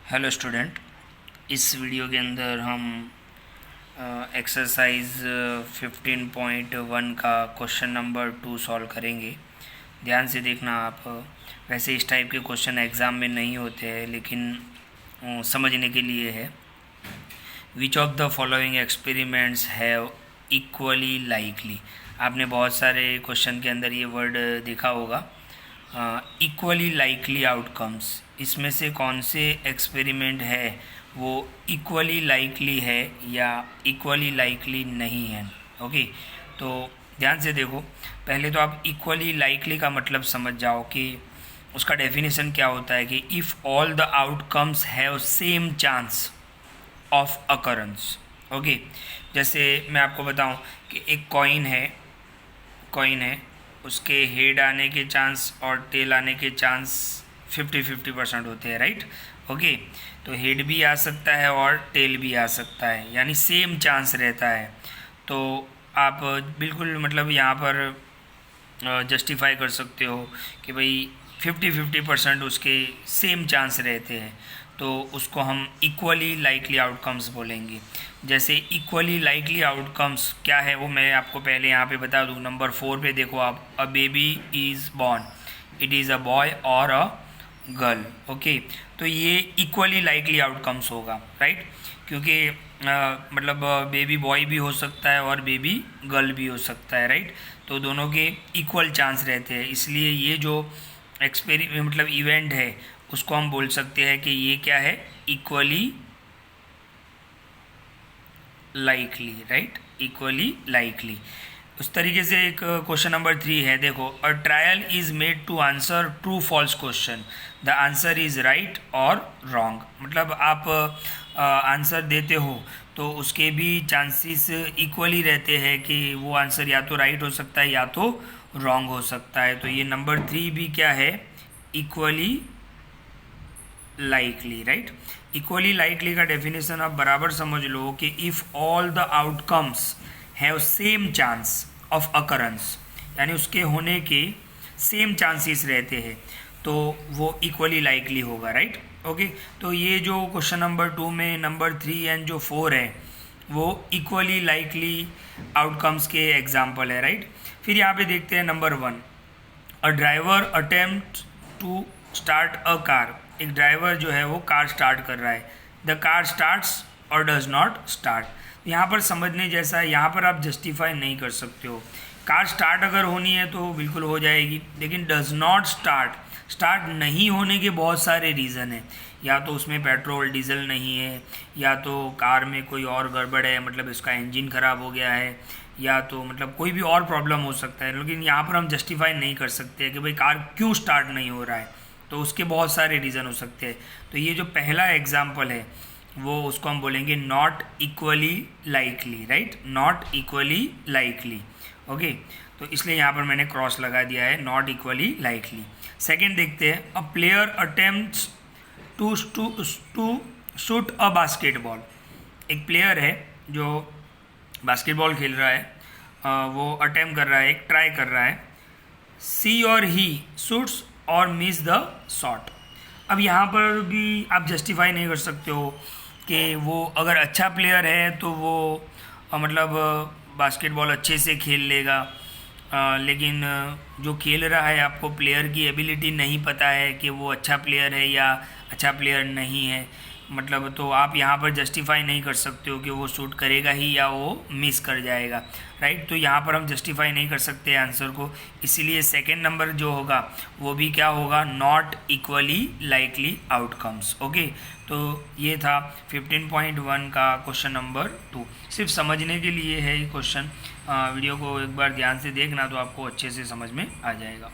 Hello student, इस video के अंदर हम एक्सरसाइज 15.1 का क्वेश्चन नंबर 2 सॉल्व करेंगे। ध्यान से देखना आप। वैसे इस टाइप के क्वेश्चन एग्ज़ाम में नहीं होते हैं, लेकिन समझने के लिए है। Which of the following experiments have equally likely. आपने बहुत सारे क्वेश्चन के अंदर ये वर्ड देखा होगा, इक्वली लाइकली आउटकम्स। इसमें से कौन से एक्सपेरिमेंट है वो इक्वली लाइकली है या इक्वली लाइकली नहीं है। ओके, तो ध्यान से देखो। पहले तो आप इक्वली लाइकली का मतलब समझ जाओ कि उसका डेफिनेशन क्या होता है कि if all the outcomes have same chance of occurrence. Okay, जैसे मैं आपको बताऊं कि एक कॉइन है, उसके हेड आने के चांस और टेल आने के चांस 50-50% होते हैं, राइट। ओके, तो हेड भी आ सकता है और टेल भी आ सकता है, यानी सेम चांस रहता है। तो आप बिल्कुल मतलब यहाँ पर जस्टिफाई कर सकते हो कि भाई 50-50% उसके सेम चांस रहते हैं, तो उसको हम इक्वली लाइकली आउटकम्स बोलेंगे। जैसे इक्वली लाइकली आउटकम्स क्या है वो मैं आपको पहले यहाँ पे बता दूँ। नंबर 4 पे देखो आप, a baby is born, it is a boy और अ गर्ल। ओके, तो ये इक्वली लाइकली आउटकम्स होगा, राइट। क्योंकि मतलब बेबी बॉय भी हो सकता है और बेबी गर्ल भी हो सकता है, राइट। तो दोनों के इक्वल चांस रहते हैं, इसलिए ये जो मतलब इवेंट है उसको हम बोल सकते हैं कि ये क्या है, equally likely, right, equally likely. उस तरीके से एक क्वेश्चन नंबर 3 है, देखो। A trial is made to answer true false question, the answer is right और रॉन्ग। मतलब आप आंसर देते हो तो उसके भी चांसेस इक्वली रहते हैं कि वो आंसर या तो राइट हो सकता है या तो रॉन्ग हो सकता है। तो ये नंबर 3 भी क्या है, equally likely, right. Equally likely का डेफिनेशन आप बराबर समझ लो कि if all the outcomes have same chance of occurrence, यानी उसके होने के सेम चांसेस रहते हैं, तो वो इक्वली लाइकली होगा, राइट। ओके, तो ये जो क्वेश्चन नंबर 2 में नंबर 3 एंड जो 4 है वो इक्वली लाइकली आउटकम्स के एग्जाम्पल है, राइट। फिर यहाँ पे देखते हैं number 1, a driver attempt to start a car. एक ड्राइवर जो है वो कार स्टार्ट कर रहा है, द कार स्टार्ट्स और डज नॉट स्टार्ट। यहाँ पर समझने जैसा है, यहाँ पर आप जस्टिफाई नहीं कर सकते हो। कार स्टार्ट अगर होनी है तो बिल्कुल हो जाएगी, लेकिन डज नॉट स्टार्ट नहीं होने के बहुत सारे रीज़न हैं। या तो उसमें पेट्रोल डीजल नहीं है, या तो कार में कोई और गड़बड़ है, मतलब इसका इंजन ख़राब हो गया है, या तो मतलब कोई भी और प्रॉब्लम हो सकता है। लेकिन यहाँ पर हम जस्टिफाई नहीं कर सकते कि भाई कार क्यों स्टार्ट नहीं हो रहा है, तो उसके बहुत सारे रीज़न हो सकते हैं। तो ये जो पहला एग्जाम्पल है वो उसको हम बोलेंगे not equally likely, right, not equally likely. Okay, तो इसलिए यहाँ पर मैंने क्रॉस लगा दिया है, नॉट इक्वली लाइकली। सेकेंड देखते हैं, a player attempts to shoot a basketball. एक प्लेयर है जो बास्केटबॉल खेल रहा है, वो अटेम्प्ट कर रहा है, एक ट्राई कर रहा है, सी और ही शूट्स और मिस द शॉट। अब यहाँ पर भी आप जस्टिफाई नहीं कर सकते हो कि वो अगर अच्छा प्लेयर है तो वो मतलब बास्केटबॉल अच्छे से खेल लेगा, लेकिन जो खेल रहा है आपको प्लेयर की एबिलिटी नहीं पता है कि वो अच्छा प्लेयर है या अच्छा प्लेयर नहीं है, मतलब तो आप यहाँ पर जस्टिफाई नहीं कर सकते हो कि वो शूट करेगा ही या वो मिस कर जाएगा, राइट। तो यहाँ पर हम जस्टिफाई नहीं कर सकते आंसर को, इसीलिए सेकेंड नंबर जो होगा वो भी क्या होगा, not equally likely outcomes. Okay, तो ये था 15.1 का क्वेश्चन नंबर 2। सिर्फ समझने के लिए है ये क्वेश्चन। वीडियो को एक बार ध्यान से देखना तो आपको अच्छे से समझ में आ जाएगा।